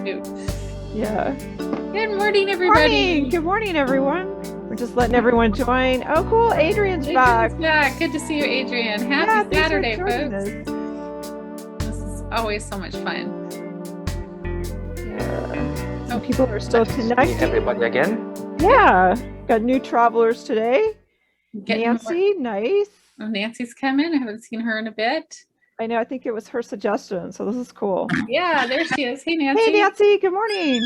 Shoot. Yeah. Good morning, everybody. Good morning, everyone. We're just letting everyone join. Oh, cool. Adrian's back. Good to see you, Adrian. Happy Saturday, folks. This is always so much fun. Yeah. Some people are still connecting. Everybody again? Yeah. Got new travelers today. Nancy, nice. Oh, Nancy's coming. I haven't seen her in a bit. I know. I think it was her suggestion, so this is cool. Yeah, there she is. Hey, Nancy. Hey, Nancy. Good morning.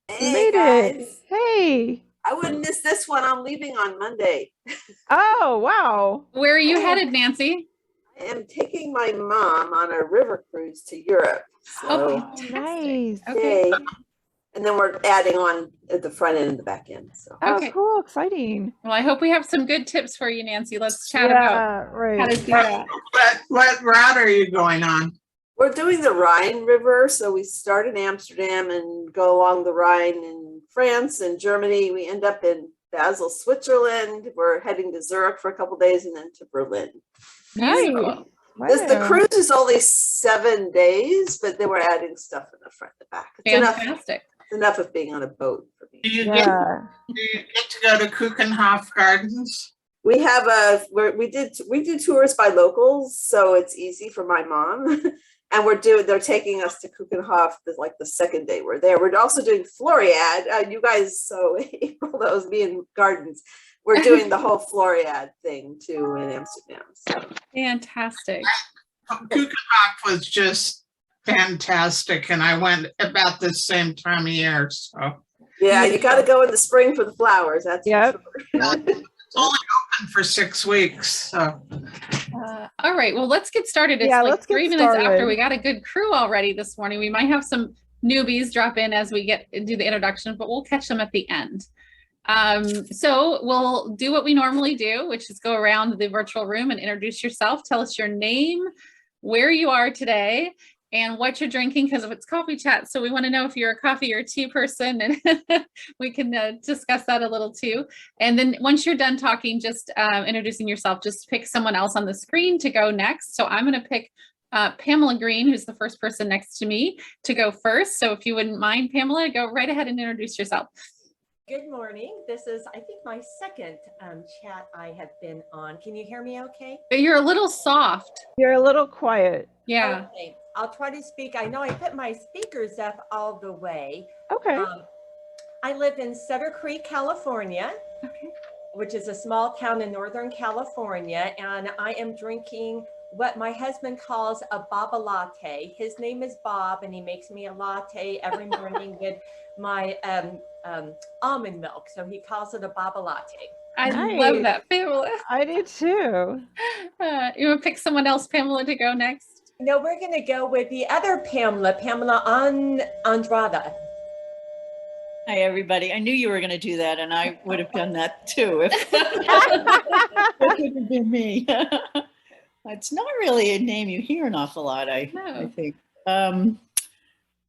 Hey, you made guys. it. Hey. I wouldn't miss this one. I'm leaving on Monday. Oh, wow. Where are you headed, Nancy? I am taking my mom on a river cruise to Europe. So, nice. Okay. yay. And then we're adding on at the front end and the back end. So. Okay. Oh, cool. Exciting. Well, I hope we have some good tips for you, Nancy. Let's chat about how to do that. What route are you going on? We're doing the Rhine River. So we start in Amsterdam and go along the Rhine in France and Germany. We end up in Basel, Switzerland. We're heading to Zurich for a couple of days and then to Berlin. Nice. Wow. The cruise is only 7 days, but then we're adding stuff in the front and the back. It's Fantastic. enough of being on a boat for me. Do you get to go to Kuchenhof Gardens? We have we do tours by locals, so it's easy for my mom. And they're taking us to Kuchenhof the second day we're there. We're also doing Floriade. You guys, so April, that was me in gardens. We're doing the whole Floriade thing too in Amsterdam. So. Fantastic. Kuchenhof was just fantastic, and I went about the same time of year. So yeah, you got to go in the spring for the flowers. That's for sure. It's only open for 6 weeks. So. All right. Well, let's get started. It's like 3 minutes after. We got a good crew already this morning. We might have some newbies drop in as we do the introduction, but we'll catch them at the end. So we'll do what we normally do, which is go around the virtual room and introduce yourself. Tell us your name, where you are today, and what you're drinking, because it's coffee chat. So we want to know if you're a coffee or tea person, and we can discuss that a little too. And then once you're done talking, just introducing yourself, just pick someone else on the screen to go next. So I'm going to pick Pamela Green, who's the first person next to me, to go first. So if you wouldn't mind, Pamela, go right ahead and introduce yourself. Good morning. This is, I think, my second chat I have been on. Can you hear me okay? But you're a little soft. You're a little quiet. Yeah. Okay. I'll try to speak. I know I put my speakers up all the way. Okay. I live in Sutter Creek, California, which is a small town in Northern California, and I am drinking what my husband calls a Baba latte. His name is Bob, and he makes me a latte every morning with my almond milk. So he calls it a Baba latte. I love that, Pamela. I do too. You want to pick someone else, Pamela, to go next? No, we're going to go with the other Pamela Andrada. Hi, everybody. I knew you were going to do that, and I would have done that too if it would have been me. It's not really a name you hear an awful lot, I think.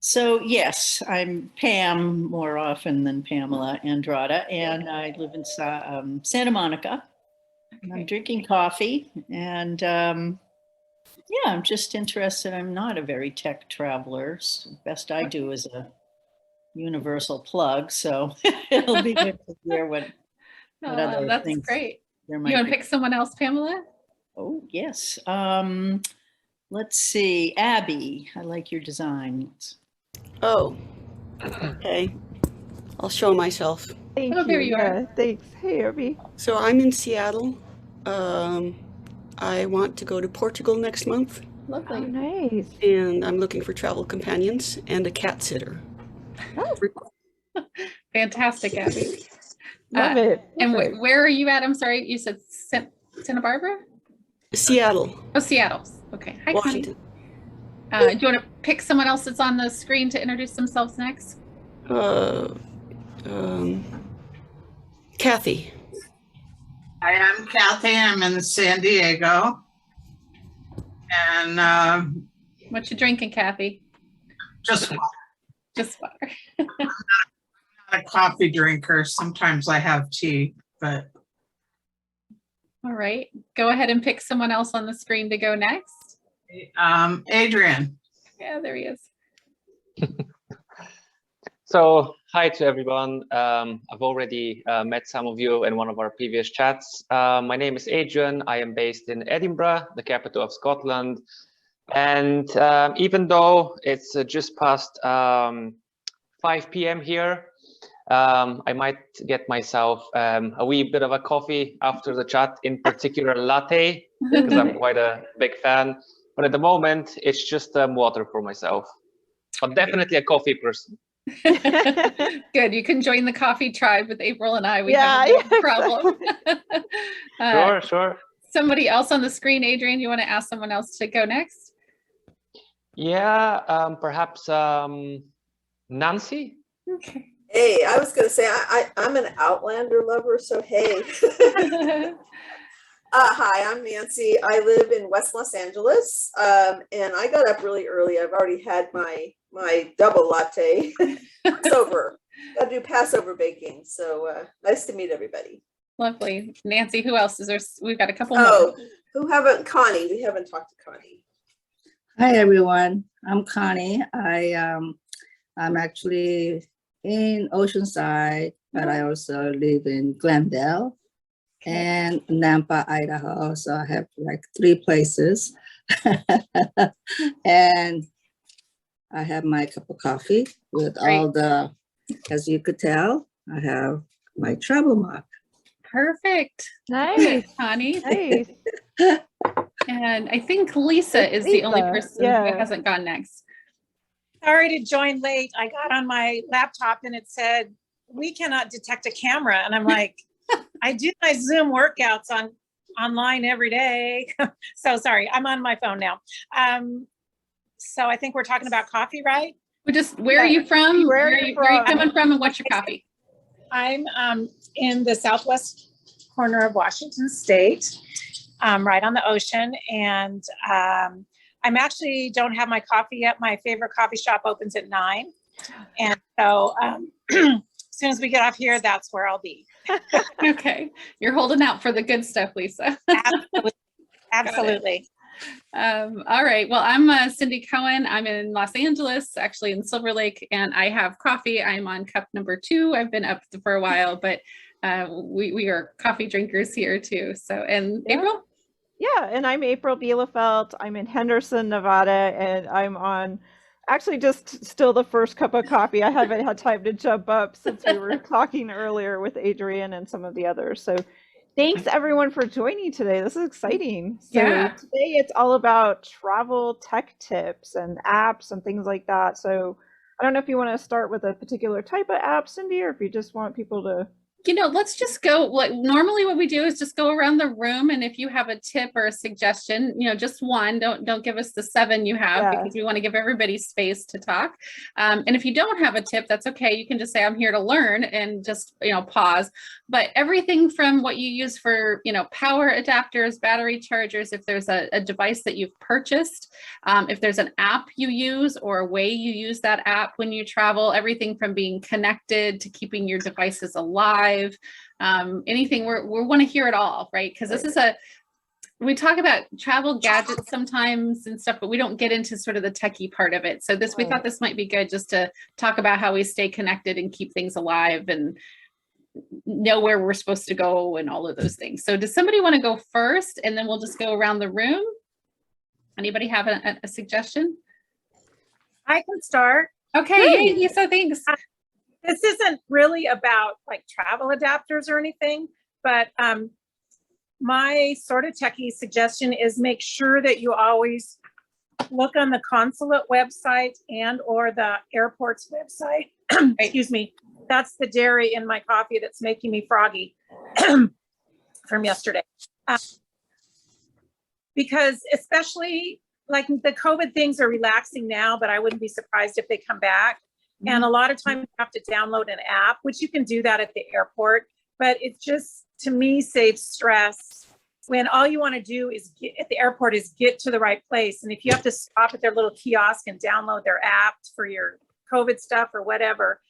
So yes, I'm Pam more often than Pamela Andrada, and I live in Santa Monica. Okay. I'm drinking coffee, and I'm just interested. I'm not a very tech traveler. So best I do is a universal plug, so it'll be good to hear what other that's things great. You want to pick someone else, Pamela? Oh, yes. Let's see. Abby, I like your designs. Oh, okay. I'll show myself. Thank you. There you are. Thanks. Hey, Abby. So I'm in Seattle. I want to go to Portugal next month. Lovely. Oh, nice. And I'm looking for travel companions and a cat sitter. Oh. Fantastic, Abby. Love it. And where are you at? I'm sorry, you said Santa Barbara? Seattle. Oh, Seattle. Okay. Hi, Washington. Connie. Do you want to pick someone else that's on the screen to introduce themselves next? Kathy. Hi, I'm Kathy. I'm in San Diego. And what you drinking, Kathy? Just water. Just water. I'm not a coffee drinker. Sometimes I have tea, but. All right. Go ahead and pick someone else on the screen to go next. Adrian. Yeah, there he is. So, hi to everyone. I've already met some of you in one of our previous chats. My name is Adrian. I am based in Edinburgh, the capital of Scotland. And even though it's just past 5 p.m. here, I might get myself a wee bit of a coffee after the chat, in particular latte, because I'm quite a big fan. But at the moment, it's just water for myself. But definitely a coffee person. Good. You can join the coffee tribe with April and I. We have no problem. Sure. Somebody else on the screen, Adrian, you want to ask someone else to go next? Yeah, perhaps Nancy? Okay. Hey, I was going to say, I'm an Outlander lover, so hey. Hi, I'm Nancy. I live in West Los Angeles, and I got up really early. I've already had my double latte. Passover. Got to do Passover baking. So nice to meet everybody. Lovely. Nancy, who else is there? We've got a couple more. Connie. We haven't talked to Connie. Hi, everyone. I'm Connie. I'm actually in Oceanside, but I also live in Glendale and Nampa, Idaho. So I have like 3 places. And I have my cup of coffee with all the, as you could tell, I have my travel mug. Perfect. Nice. Connie. Nice. And I think Lisa is the only person who hasn't gone next. Sorry to join late. I got on my laptop and it said, we cannot detect a camera. And I'm like, I do my Zoom workouts online every day. So sorry, I'm on my phone now. So I think we're talking about coffee, right? Where are you from? Where are you coming from and what's your coffee? I'm in the southwest corner of Washington State, right on the ocean. And I'm actually don't have my coffee yet. My favorite coffee shop opens at 9. And so as soon as we get off here, that's where I'll be. Okay. You're holding out for the good stuff, Lisa. Absolutely. All right. Well, I'm Cindy Cohen. I'm in Los Angeles, actually in Silver Lake, and I have coffee. I'm on cup number 2. I've been up for a while, but we are coffee drinkers here too. So, and April? Yeah, and I'm April Bielefeld. I'm in Henderson, Nevada, and I'm on actually just still the first cup of coffee. I haven't had time to jump up since we were talking earlier with Adrian and some of the others. So thanks everyone for joining today. This is exciting. So today it's all about travel tech tips and apps and things like that. So I don't know if you want to start with a particular type of app, Cindy, or if you just want people to let's just go. Like normally what we do is just go around the room, and if you have a tip or a suggestion, just one, don't give us the 7 you have because we want to give everybody space to talk. And if you don't have a tip, that's okay. You can just say, I'm here to learn and just, pause. But everything from what you use for, power adapters, battery chargers, if there's a device that you've purchased, if there's an app you use or a way you use that app when you travel, everything from being connected to keeping your devices alive, anything, we want to hear it all, right? Because this is we talk about travel gadgets sometimes and stuff, but we don't get into sort of the techie part of it. So we thought this might be good just to talk about how we stay connected and keep things alive and know where we're supposed to go and all of those things. So does somebody want to go first, and then we'll just go around the room? Anybody have a suggestion? I can start. Okay, yay, Lisa, thanks. This isn't really about like travel adapters or anything, but my sort of techie suggestion is make sure that you always look on the consulate website and or the airport's website. Excuse me. That's the dairy in my coffee that's making me froggy from yesterday. Because especially like the COVID things are relaxing now, but I wouldn't be surprised if they come back. And a lot of times you have to download an app, which you can do that at the airport, but it just, to me, saves stress when all you want to do is at the airport is get to the right place. And if you have to stop at their little kiosk and download their app for your COVID stuff or whatever,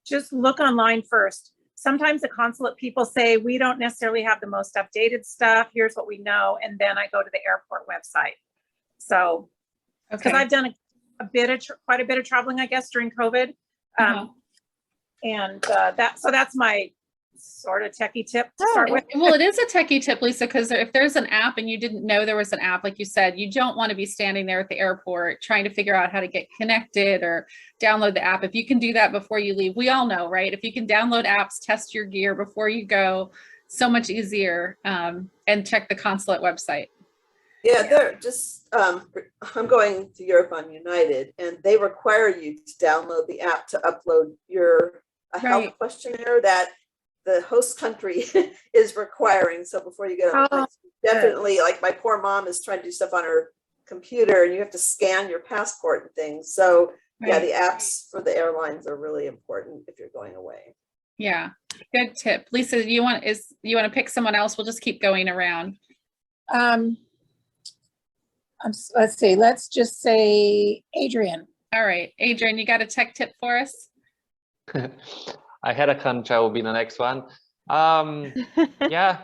just look online first. Sometimes the consulate people say, we don't necessarily have the most updated stuff. Here's what we know. And then I go to the airport website. So, because I've done quite a bit of traveling, I guess, during COVID. And that's my sort of techie tip to start with. Well, it is a techie tip, Lisa, because if there's an app and you didn't know there was an app, like you said, you don't want to be standing there at the airport trying to figure out how to get connected or download the app. If you can do that before you leave, we all know, right? If you can download apps, test your gear before you go, so much easier, and check the consulate website. Yeah, they're just, I'm going to Europe on United, and they require you to download the app to upload a health questionnaire that the host country is requiring. So before you get on the plane, definitely, like my poor mom is trying to do stuff on her computer, and you have to scan your passport and things. So yeah, the apps for the airlines are really important if you're going away. Yeah, good tip. Lisa, you want to pick someone else? We'll just keep going around. Let's see, let's just say Adrian. All right, Adrian, you got a tech tip for us? I had a hunch I will be the next one. Yeah,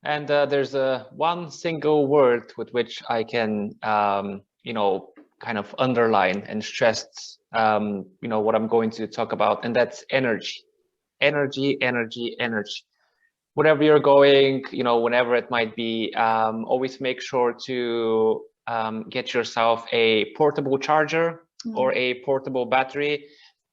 and there's one single word with which I can, kind of underline and stress, what I'm going to talk about, and that's energy. Energy, energy, energy. Wherever you're going, whenever it might be, always make sure to get yourself a portable charger or a portable battery.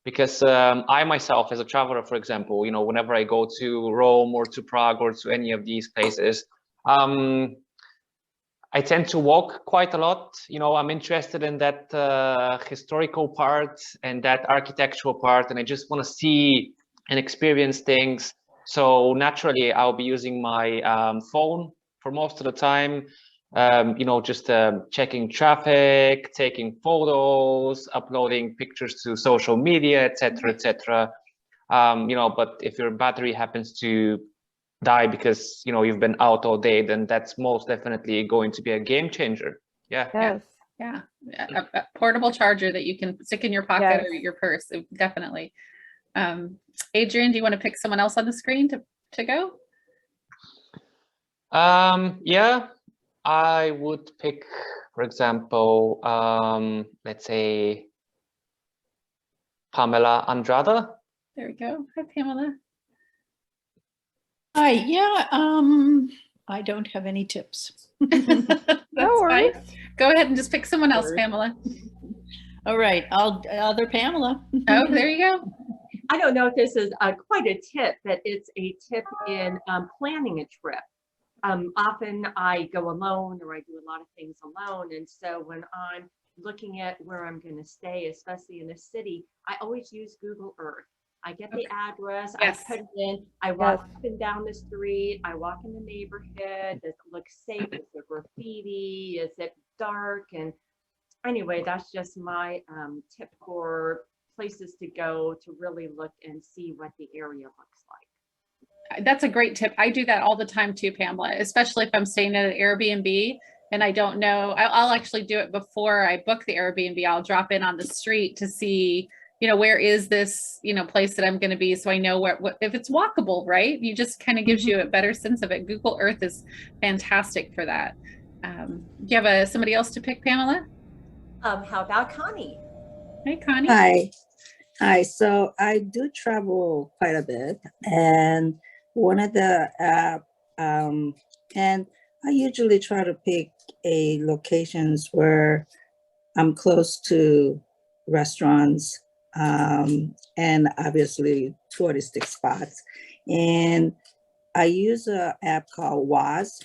Because I myself, as a traveler, for example, whenever I go to Rome or to Prague or to any of these places, I tend to walk quite a lot. I'm interested in that historical part and that architectural part, and I just want to see and experience things. So naturally, I'll be using my phone for most of the time. Just checking traffic, taking photos, uploading pictures to social media, etc., etc. But if your battery happens to die because you've been out all day, then that's most definitely going to be a game changer. Yeah. Yes. Yeah. A portable charger that you can stick in your pocket or your purse, definitely. Adrian, do you want to pick someone else on the screen to go? Yeah. I would pick, for example, let's say Pamela Andrada. There we go. Hi, Pamela. Hi. Yeah. I don't have any tips. That's fine. Go ahead and just pick someone else, Pamela. All right. Other Pamela. Oh, there you go. I don't know if this is quite a tip, but it's a tip in planning a trip. Often I go alone, or I do a lot of things alone. And so when I'm looking at where I'm going to stay, especially in a city, I always use Google Earth. I get the address, I put it in, I walk up and down the street, I walk in the neighborhood. Does it look safe? Is there graffiti? Is it dark? And anyway, that's just my tip for places to go to really look and see what the area looks like. That's a great tip. I do that all the time too, Pamela, especially if I'm staying at an Airbnb and I don't know. I'll actually do it before I book the Airbnb. I'll drop in on the street to see, where is this, place that I'm going to be, so I know what if it's walkable, right? You just kind of gives you a better sense of it. Google Earth is fantastic for that. Do you have somebody else to pick, Pamela? How about Connie? Hey, Connie. Hi. So I do travel quite a bit, and one of the and I usually try to pick locations where I'm close to restaurants, and obviously touristic spots. And I use an app called WAZ,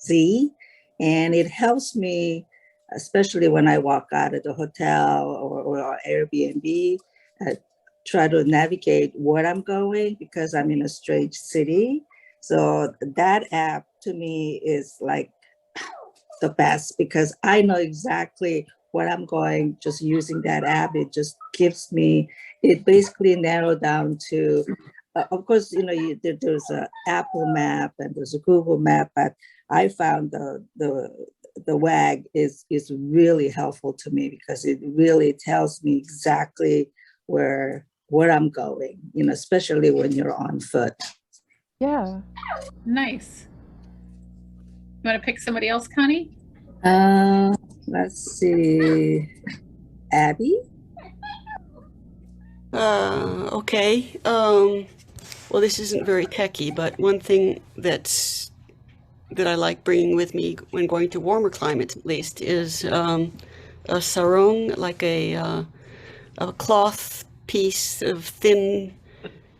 WAGZ, and it helps me, especially when I walk out of the hotel or Airbnb, try to navigate where I'm going because I'm in a strange city. So that app to me is like the best because I know exactly where I'm going just using that app. It just gives me, it basically narrowed down to, of course, there's an Apple map and there's a Google map, but I found the WAG is really helpful to me because it really tells me exactly where I'm going, especially when you're on foot. Yeah. Nice. You want to pick somebody else, Connie? Let's see. Abby? Okay. Well, this isn't very techy, but one thing that I like bringing with me when going to warmer climates, at least, is a sarong, like a cloth piece of thin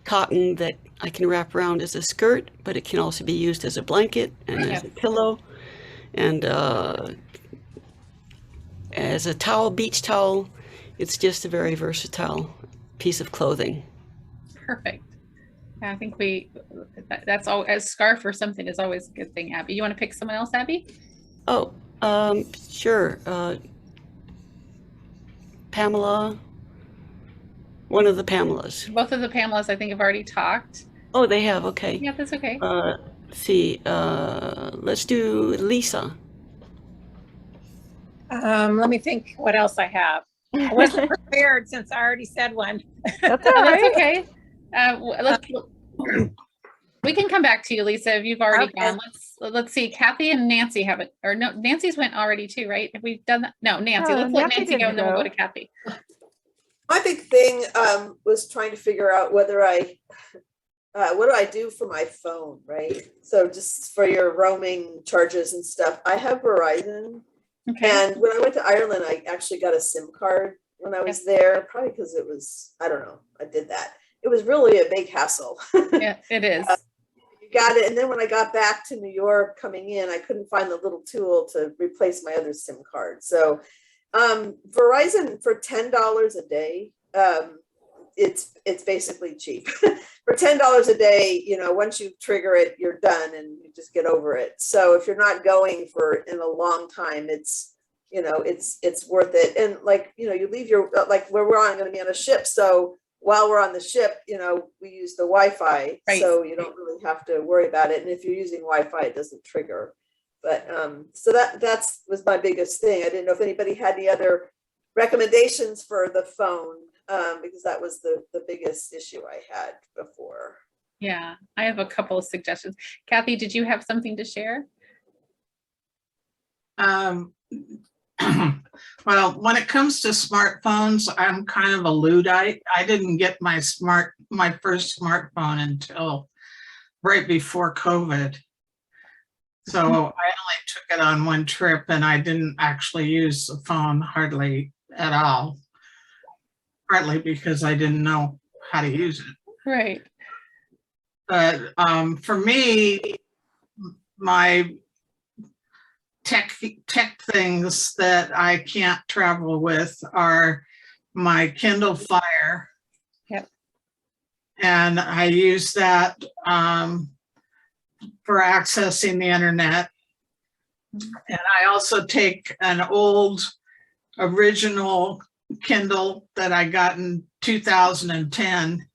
cotton that I can wrap around as a skirt, but it can also be used as a blanket and as a pillow, and as a towel, beach towel. It's just a very versatile piece of clothing. Perfect. I think that's all. A scarf or something is always a good thing. Abby, you want to pick someone else, Abby? Oh, sure. Pamela, one of the Pamelas. Both of the Pamelas, I think, have already talked. Oh, they have. Okay. Yeah, that's okay. Let's see. Let's do Lisa. Let me think what else I have. I wasn't prepared since I already said one. That's all right. That's okay. We can come back to you, Lisa, if you've already gone. Let's see. Kathy and Nancy have it, or no? Nancy's went already too, right? Have we done that? No, Nancy. Let's let Nancy go, and then we'll go to Kathy. My big thing was trying to figure out whether what do I do for my phone, right? So just for your roaming charges and stuff. I have Verizon. Okay. And when I went to Ireland, I actually got a SIM card when I was there, probably because it was, I don't know, I did that. It was really a big hassle. Yeah, it is. You got it. And then when I got back to New York coming in, I couldn't find the little tool to replace my other SIM card. So Verizon for $10 a day, it's basically cheap. For $10 a day, you know, once you trigger it, you're done and you just get over it. So if you're not going in a long time, it's, you know, it's worth it. And like, you know, you leave your, like where we're going to be on a ship. So while we're on the ship, you know, we use the Wi-Fi, right. So you don't really have to worry about it. And if you're using Wi-Fi, it doesn't trigger. But so that was my biggest thing. I didn't know if anybody had any other recommendations for the phone. Because that was the biggest issue I had before. Yeah, I have a couple of suggestions. Kathy, did you have something to share? Well, when it comes to smartphones, I'm kind of a Luddite. I didn't get my first smartphone until right before COVID. So I only took it on one trip and I didn't actually use the phone hardly at all. Partly because I didn't know how to use it. Right. But for me, my tech things that I can't travel with are my Kindle Fire. Yep. And I use that for accessing the internet. And I also take an old original Kindle that I got in 2010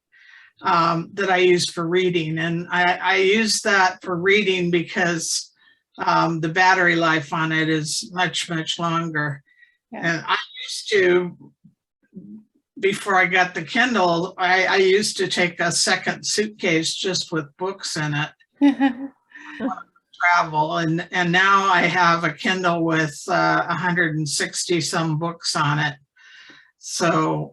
that I use for reading. And I use that for reading because the battery life on it is much, much longer. Yeah. And I used to, before I got the Kindle, I used to take a second suitcase just with books in it. Travel, and now I have a Kindle with 160 some books on it. So,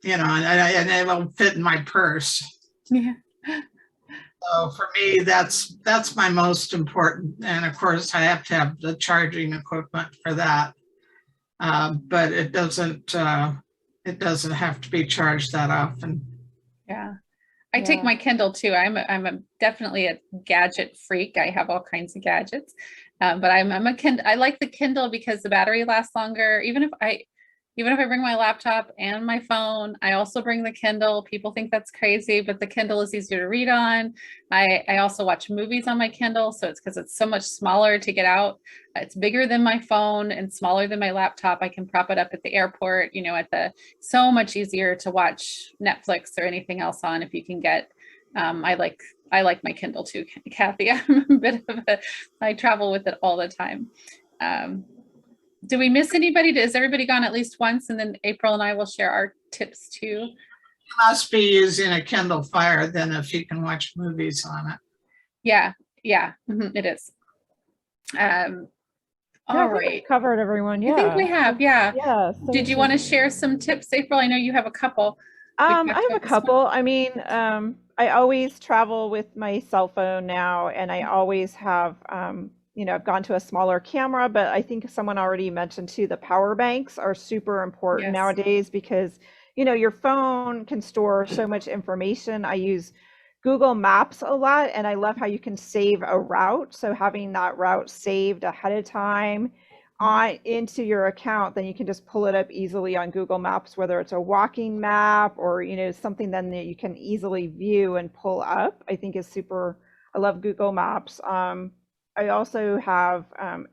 you know, and it will fit in my purse. Yeah. So for me, that's my most important. And of course, I have to have the charging equipment for that. But it doesn't have to be charged that often. Yeah. I take my Kindle too. I'm definitely a gadget freak. I have all kinds of gadgets, but I'm a Kindle. I like the Kindle because the battery lasts longer. Even if I bring my laptop and my phone, I also bring the Kindle. People think that's crazy, but the Kindle is easier to read on. I also watch movies on my Kindle, so it's because it's so much smaller to get out. It's bigger than my phone and smaller than my laptop. I can prop it up at the airport, you know, so much easier to watch Netflix or anything else on if you can get. I like my Kindle too, Kathy. I travel with it all the time. Do we miss anybody? Has everybody gone at least once? And then April and I will share our tips too. You must be using a Kindle Fire then if you can watch movies on it. Yeah, it is. All right. Covered everyone. Yeah. I think we have. Yeah. Yeah. Did you want to share some tips, April? I know you have a couple. I have a couple. I mean, I always travel with my cell phone now, and I always have, I've gone to a smaller camera, but I think someone already mentioned too, the power banks are super important nowadays because, your phone can store so much information. I use Google Maps a lot, and I love how you can save a route. So having that route saved ahead of time into your account, then you can just pull it up easily on Google Maps, whether it's a walking map or something then that you can easily view and pull up. I think is super. I love Google Maps. I also have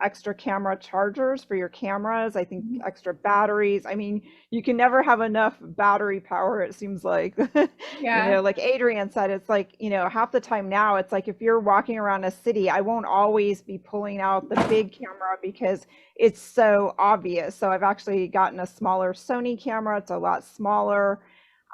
extra camera chargers for your cameras. I think extra batteries. I mean, you can never have enough battery power, it seems like. Yeah. Like Adrienne said, it's like, half the time now, it's like if you're walking around a city, I won't always be pulling out the big camera because it's so obvious. So I've actually gotten a smaller Sony camera. It's a lot smaller.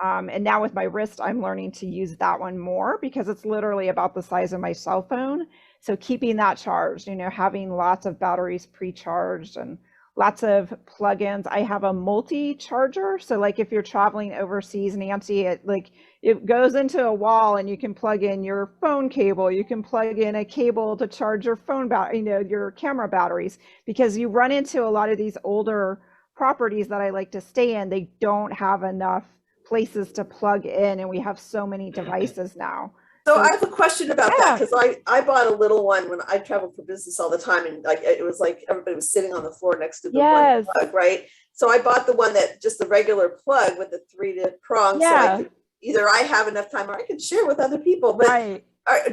And now with my wrist, I'm learning to use that one more because it's literally about the size of my cell phone. So keeping that charged, having lots of batteries pre-charged and lots of plugins. I have a multi-charger. So like if you're traveling overseas, Nancy, it goes into a wall and you can plug in your phone cable. You can plug in a cable to charge your phone, your camera batteries, because you run into a lot of these older properties that I like to stay in. They don't have enough places to plug in, and we have so many devices now. So I have a question about that, because I bought a little one when I traveled for business all the time, and it was like everybody was sitting on the floor next to the one plug, right? So I bought the one that just the regular plug with the 3 prongs. So I could, either I have enough time or I can share with other people. But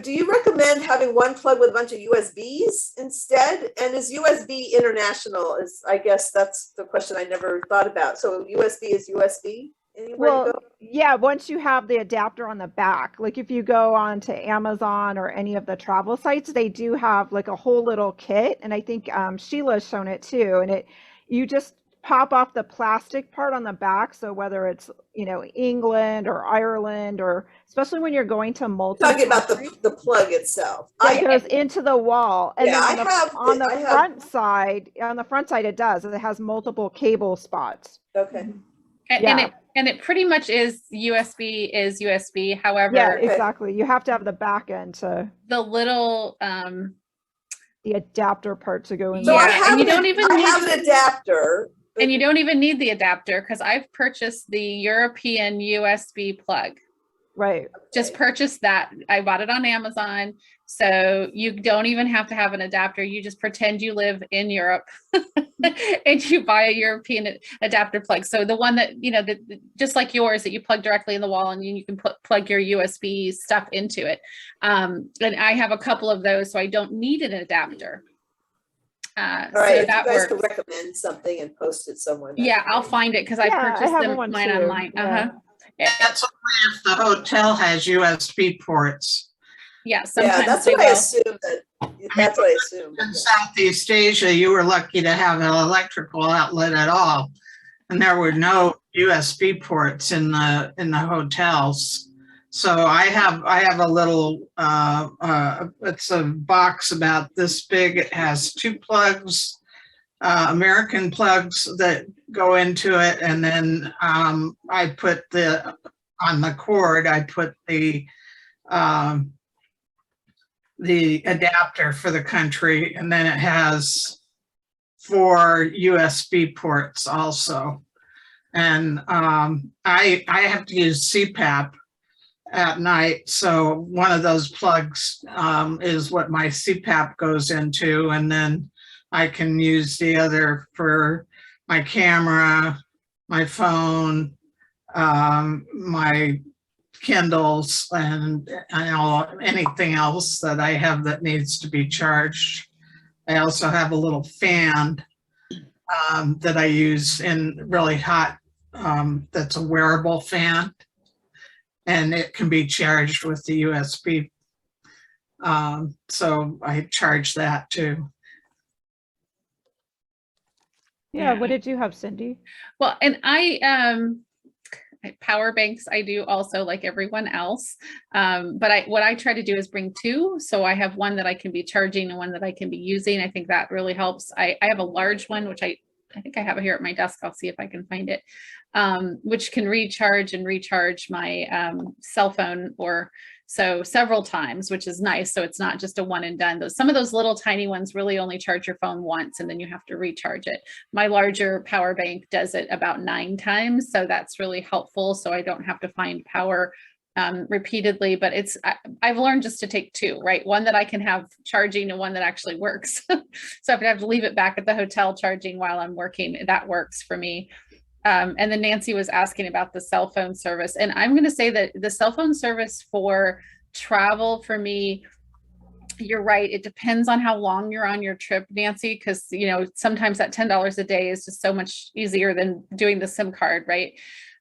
do you recommend having one plug with a bunch of USBs instead? And is USB international? I guess that's the question I never thought about. So USB is USB? Well, yeah, once you have the adapter on the back, like if you go on to Amazon or any of the travel sites, they do have like a whole little kit. And I think Sheila's shown it too. And you just pop off the plastic part on the back. So whether it's, England or Ireland, or especially when you're going to talking about the plug itself. It goes into the wall. And then on the front side, it does. It has multiple cable spots. Okay. And it pretty much is USB. However, yeah, exactly. You have to have the back end to the little the adapter part to go in. So there. and you don't even need an adapter. And you don't even need the adapter because I've purchased the European USB plug. Right. Just purchased that. I bought it on Amazon. So you don't even have to have an adapter. You just pretend you live in Europe and you buy a European adapter plug. So the one that, just like yours that you plug directly in the wall and you can plug your USB stuff into it. And I have a couple of those, so I don't need an adapter. All right, so that you guys works. can recommend something and post it somewhere. Yeah, I'll find it because I purchased mine online. That's only if the hotel has USB ports. Yeah, sometimes that's what I assume. That's what I assume. In Southeast Asia, you were lucky to have an electrical outlet at all, and there were no USB ports in the hotels. So I have a little. It's a box about this big. It has 2 plugs, American plugs that go into it, and then I put on the cord. I put the adapter for the country, and then it has 4 USB ports also. And I have to use CPAP at night, so one of those plugs is what my CPAP goes into, and then I can use the other for my camera, my phone, my Kindles, and anything else that I have that needs to be charged. I also have a little fan that I use in really hot, that's a wearable fan, and it can be charged with the USB. So I charge that too. Yeah, what did you have, Cindy? Well, and Power banks I do also, like everyone else. But what I try to do is bring two. So I have one that I can be charging and one that I can be using. I think that really helps. I have a large one, which I think I have it here at my desk. I'll see if I can find it, which can recharge my cell phone or so several times, which is nice. So it's not just a one and done. Some of those little tiny ones really only charge your phone once and then you have to recharge it. My larger power bank does it about 9 times. So that's really helpful. So I don't have to find power repeatedly, but I've learned just to take 2, right? One that I can have charging and one that actually works. So if I have to leave it back at the hotel charging while I'm working, that works for me. And then Nancy was asking about the cell phone service. And I'm going to say that the cell phone service for travel for me, you're right. It depends on how long you're on your trip, Nancy, because, sometimes that $10 a day is just so much easier than doing the SIM card, right?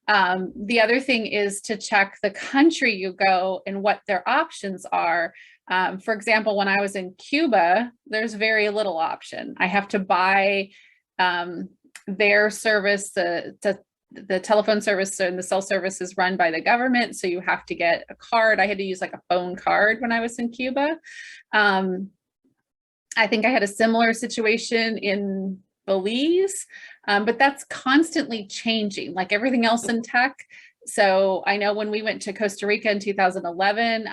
The other thing is to check the country you go and what their options are. For example, when I was in Cuba, there's very little option. I have to buy their service, the telephone service and the cell service is run by the government. So you have to get a card. I had to use like a phone card when I was in Cuba. I think I had a similar situation in Belize, but that's constantly changing, like everything else in tech. So I know when we went to Costa Rica in 2011,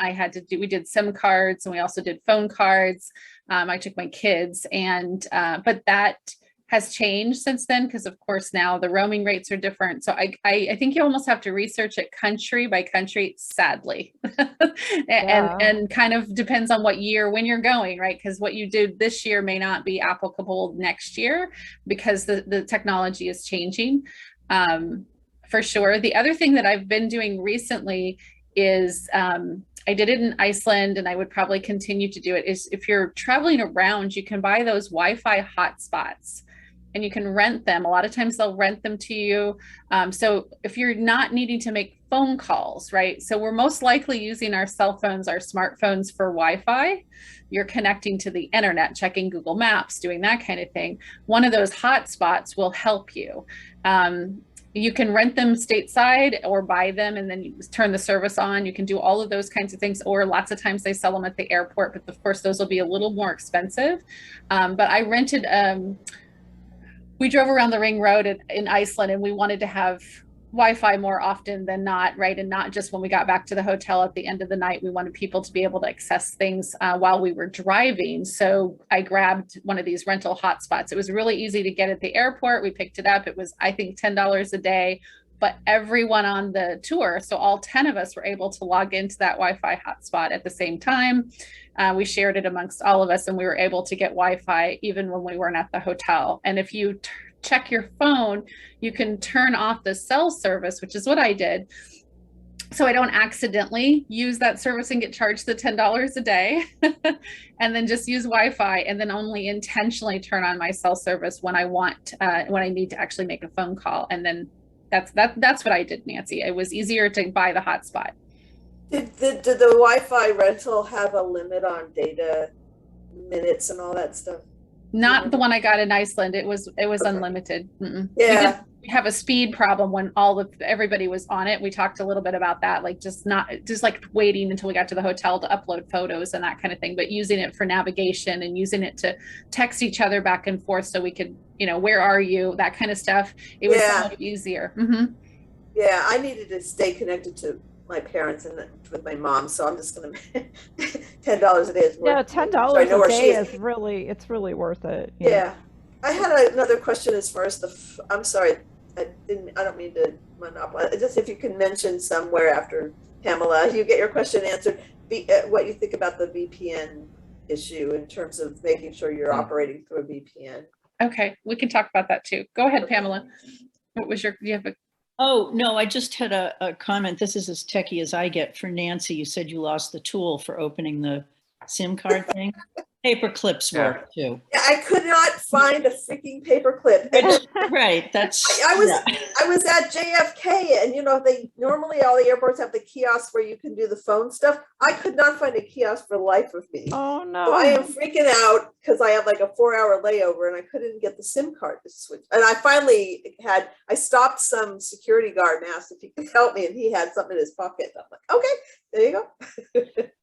we did SIM cards and we also did phone cards. I took my kids but that has changed since then, because of course now the roaming rates are different. So I think you almost have to research it country by country, sadly. and kind of depends on what year when you're going, right? Because what you did this year may not be applicable next year because the technology is changing, for sure. The other thing that I've been doing recently is I did it in Iceland and I would probably continue to do it, is if you're traveling around, you can buy those Wi-Fi hotspots and you can rent them. A lot of times they'll rent them to you. So if you're not needing to make phone calls, right? So we're most likely using our cell phones, our smartphones for Wi-Fi. You're connecting to the internet, checking Google Maps, doing that kind of thing. One of those hotspots will help you. You can rent them stateside or buy them and then you turn the service on. You can do all of those kinds of things, or lots of times they sell them at the airport, but of course those will be a little more expensive. But I rented, we drove around the ring road in Iceland and we wanted to have Wi-Fi more often than not, right? And not just when we got back to the hotel at the end of the night. We wanted people to be able to access things while we were driving. So I grabbed one of these rental hotspots. It was really easy to get at the airport. We picked it up. It was, I think, $10 a day, but everyone on the tour, so all 10 of us were able to log into that Wi-Fi hotspot at the same time. We shared it amongst all of us and we were able to get Wi-Fi even when we weren't at the hotel. And if you check your phone, you can turn off the cell service, which is what I did, so I don't accidentally use that service and get charged the $10 a day, and then just use Wi-Fi, and then only intentionally turn on my cell service when I want, when I need to actually make a phone call. And then that's what I did, Nancy. It was easier to buy the hotspot. Did the Wi-Fi rental have a limit on data minutes and all that stuff? Not the one I got in Iceland. It was okay. Unlimited. Yeah. We have a speed problem when everybody was on it. We talked a little bit about that, like just like waiting until we got to the hotel to upload photos and that kind of thing, but using it for navigation and using it to text each other back and forth so we could, where are you? That kind of stuff. It was so much easier. Mm-hmm. Yeah, I needed to stay connected to my parents and with my mom, so I'm just gonna $10 a day is worth. Yeah, $10 a day is really worth it. Yeah. I had another question as far as I'm sorry, I don't mean to monopolize. Just if you can mention somewhere after Pamela, you get your question answered, what you think about the VPN issue in terms of making sure you're operating through a VPN. Okay, we can talk about that too. Go ahead, Pamela. What was you have a Oh, no, I just had a comment. This is as techie as I get. For Nancy, you said you lost the tool for opening the SIM card thing. Paper clips work too. Yeah, I could not find a freaking paperclip. Right. That's. I was at JFK, and they normally all the airports have the kiosks where you can do the phone stuff. I could not find a kiosk for the life of me. Oh no! So I am freaking out because I have like a 4-hour layover, and I couldn't get the SIM card to switch. And I finally I stopped some security guard and asked if he could help me, and he had something in his pocket. I'm like, okay, there you go.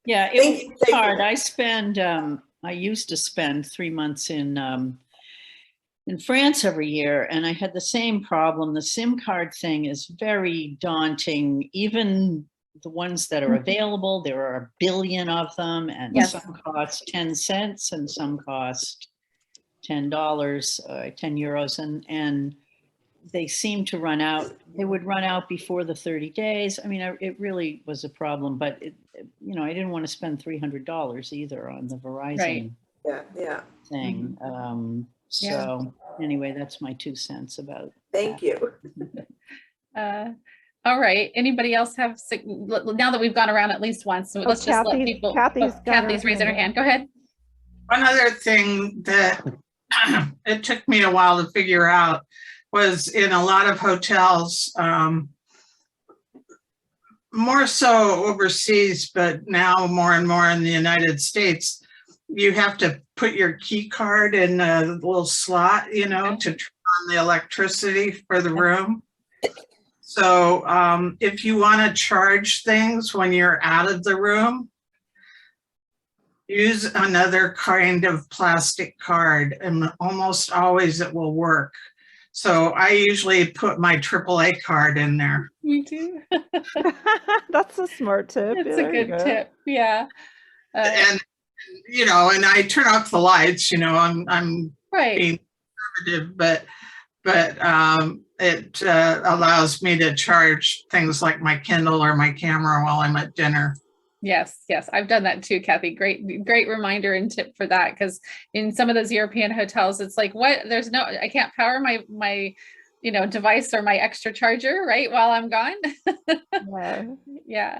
Yeah, it was hard. I used to spend 3 months in France every year, and I had the same problem. The SIM card thing is very daunting. Even the ones that are available, there are a billion of them, and some cost 10 cents and some cost $10, 10 euros, and they seem to run out. They would run out before the 30 days. I mean, it really was a problem, but I didn't want to spend $300 either on the Verizon thing. So anyway, that's my 2 cents about Thank you. All right. Anybody else have, now that we've gone around at least once, so let's just let people. Kathy's raising her hand. Go ahead. One other thing that it took me a while to figure out was in a lot of hotels, more so overseas, but now more and more in the United States, you have to put your key card in a little slot, to turn on the electricity for the room. So if you want to charge things when you're out of the room, use another kind of plastic card, and almost always it will work. So I usually put my AAA card in there. Me too. That's a smart tip. That's a good tip. Yeah. And I turn off the lights. I'm being conservative, but it allows me to charge things like my Kindle or my camera while I'm at dinner. Yes, I've done that too, Kathy. Great reminder and tip for that, because in some of those European hotels, it's like, what? I can't power my device or my extra charger, right, while I'm gone. Yeah.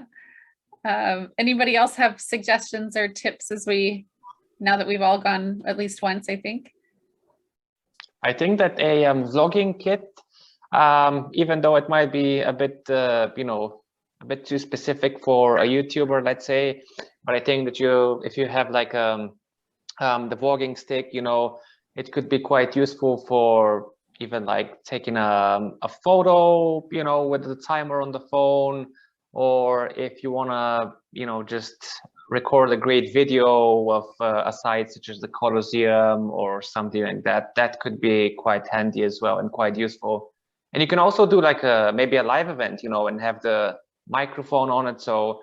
Anybody else have suggestions or tips now that we've all gone at least once, I think? I think that a vlogging kit, even though it might be a bit, a bit too specific for a YouTuber, let's say, but I think that if you have like the vlogging stick, it could be quite useful for even like taking a photo, with the timer on the phone, or if you want to, just record a great video of a site such as the Colosseum or something like that. That could be quite handy as well and quite useful. And you can also do like maybe a live event, and have the microphone on it. So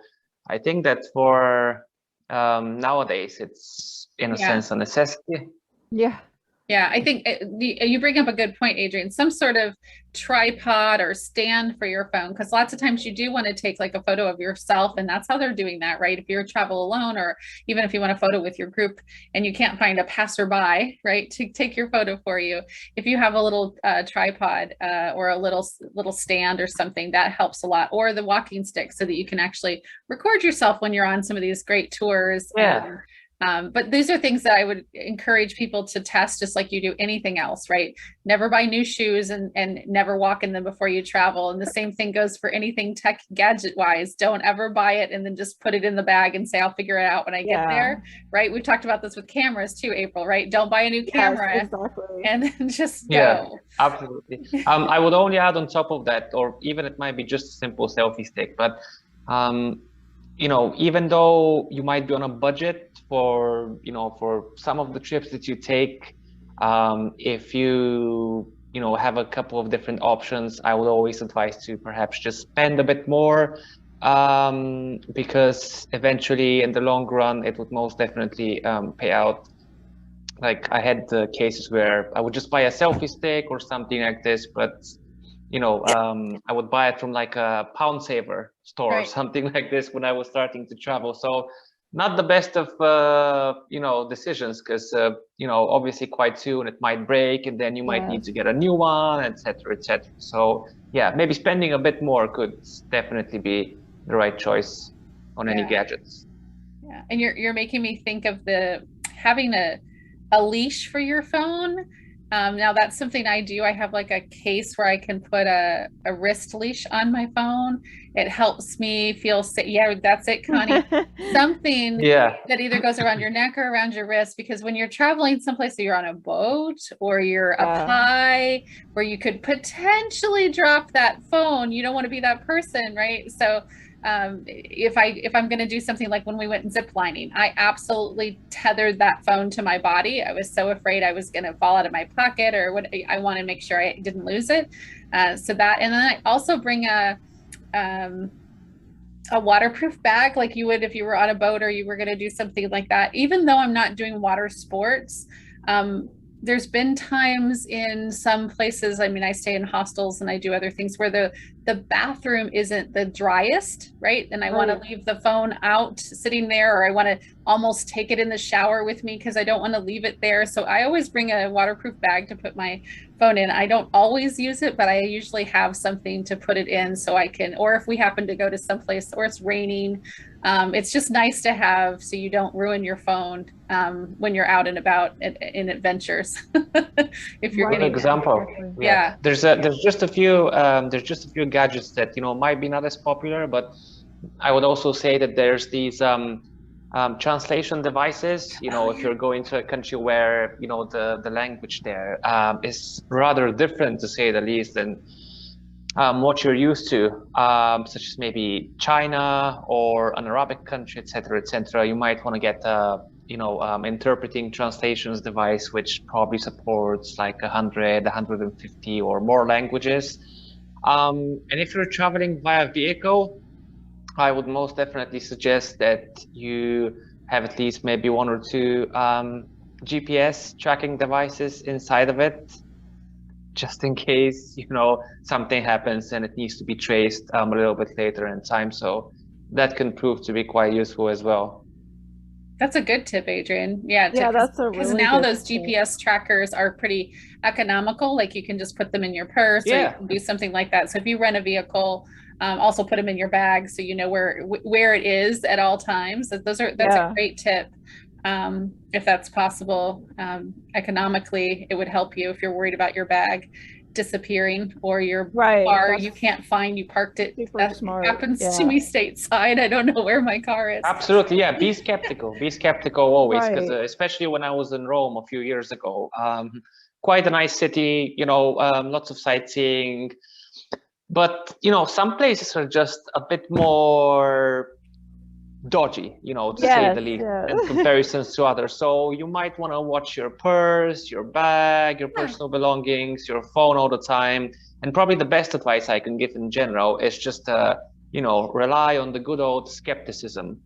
I think that for nowadays, it's in a sense a necessity. Yeah, I think you bring up a good point, Adrian. Some sort of tripod or stand for your phone, because lots of times you do want to take like a photo of yourself, and that's how they're doing that, right? If you're travel alone, or even if you want a photo with your group and you can't find a passerby, right, to take your photo for you, if you have a little tripod or a little stand or something, that helps a lot. Or the walking stick, so that you can actually record yourself when you're on some of these great tours. But these are things that I would encourage people to test, just like you do anything else, right? Never buy new shoes and never walk in them before you travel. And the same thing goes for anything tech gadget wise. Don't ever buy it and then just put it in the bag and say, I'll figure it out when I get there, right? We've talked about this with cameras too, April, right? Don't buy a new camera and then just go. Yeah, absolutely. I would only add on top of that, or even it might be just a simple selfie stick, but even though you might be on a budget for some of the trips that you take, if you have a couple of different options, I would always advise to perhaps just spend a bit more, because eventually in the long run it would most definitely pay out. Like I had cases where I would just buy a selfie stick or something like this, but I would buy it from like a Pound Saver store or something like this when I was starting to travel. So not the best of decisions, because obviously quite soon it might break, and then you might need to get a new one, etc., etc. So yeah, maybe spending a bit more could definitely be the right choice on any gadgets. Yeah, and you're making me think of having a leash for your phone. Now that's something I do. I have like a case where I can put a wrist leash on my phone. It helps me feel safe. Yeah, that's it, Connie. Something that either goes around your neck or around your wrist, because when you're traveling someplace, so you're on a boat or you're up high where you could potentially drop that phone, you don't want to be that person, right? So if I'm going to do something like when we went zip lining, I absolutely tethered that phone to my body. I was so afraid I was going to fall out of my pocket or what. I want to make sure I didn't lose it. So that, and then I also bring a waterproof bag like you would if you were on a boat or you were going to do something like that. Even though I'm not doing water sports, there's been times in some places, I mean, I stay in hostels and I do other things where the bathroom isn't the driest, right? And I want to leave the phone out sitting there, or I want to almost take it in the shower with me because I don't want to leave it there. So I always bring a waterproof bag to put my phone in. I don't always use it, but I usually have something to put it in so I can, or if we happen to go to someplace or it's raining, it's just nice to have so you don't ruin your phone when you're out and about in adventures. If you're getting an example, there's just a few gadgets that might be not as popular, but I would also say that there's these translation devices. If you're going to a country where the language there is rather different, to say the least, than what you're used to, such as maybe China or an Arabic country, etc., etc. You might want to get interpreting translations device, which probably supports like 100, 150 or more languages. And if you're traveling via vehicle, I would most definitely suggest that you have at least maybe 1 or 2 GPS tracking devices inside of it, just in case something happens and it needs to be traced a little bit later in time. So that can prove to be quite useful as well. That's a good tip, Adrian. Yeah, that's a really because now good those GPS trackers are pretty economical. Like you can just put them in your purse, or you can do something like that. So if you rent a vehicle, also put them in your bag so you know where it is at all times. That's a great tip. If that's possible, economically, it would help you if you're worried about your bag disappearing or your car you can't find, you parked it. That happens to me stateside. I don't know where my car is. Absolutely, yeah. Be skeptical always, because especially when I was in Rome a few years ago, quite a nice city, lots of sightseeing, but some places are just a bit more dodgy, to say the least, in comparisons to others. So you might want to watch your purse, your bag, your personal belongings, your phone all the time. And probably the best advice I can give in general is just rely on the good old skepticism.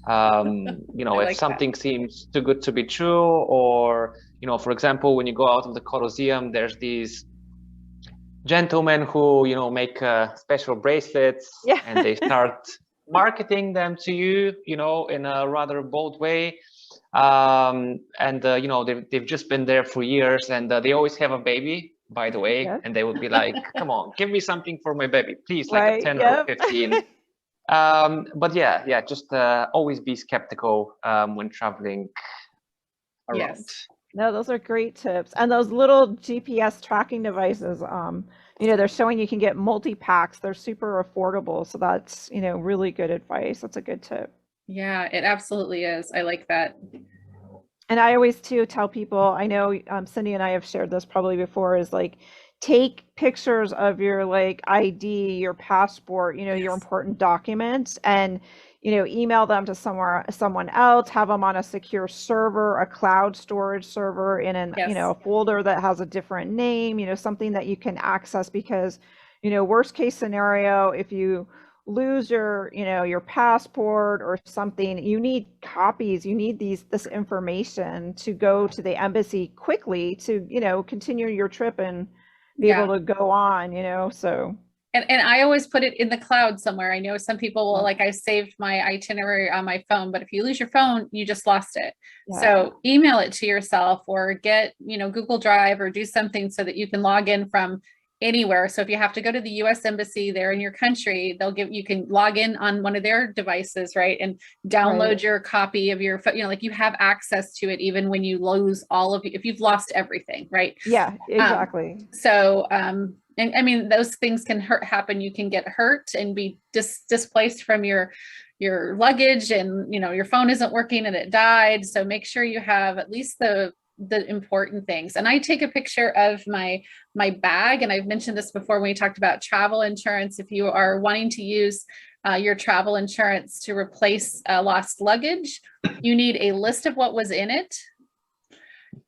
If something seems too good to be true, or for example, when you go out of the Colosseum, there's these gentlemen who make special bracelets, and they start marketing them to you, in a rather bold way, they've just been there for years, and they always have a baby, by the way, and they would be like, "Come on, give me something for my baby, please, like a 10 or 15." But just always be skeptical when traveling around. No, those are great tips. And those little GPS tracking devices, they're showing you can get multi-packs. They're super affordable. So that's, really good advice. That's a good tip. Yeah, it absolutely is. I like that. And I always too tell people, I know Cindy and I have shared this probably before, is like, take pictures of your ID, your passport, your important documents, and email them to someone else, have them on a secure server, a cloud storage server in an a folder that has a different name, something that you can access, because worst case scenario, if you lose your passport or something, you need copies, you need this information to go to the embassy quickly to continue your trip and be able to go on, so. And I always put it in the cloud somewhere. I know some people will I saved my itinerary on my phone, but if you lose your phone, you just lost it. So email it to yourself, or get, Google Drive, or do something so that you can log in from anywhere. So if you have to go to the US Embassy there in your country, you can log in on one of their devices, right? And download your copy of your, like you have access to it even when you lose if you've lost everything, right? Yeah, exactly. And I mean, those things can happen. You can get hurt and be displaced from your luggage, and your phone isn't working and it died. So make sure you have at least the important things. And I take a picture of my bag. And I've mentioned this before when we talked about travel insurance. If you are wanting to use your travel insurance to replace lost luggage, you need a list of what was in it.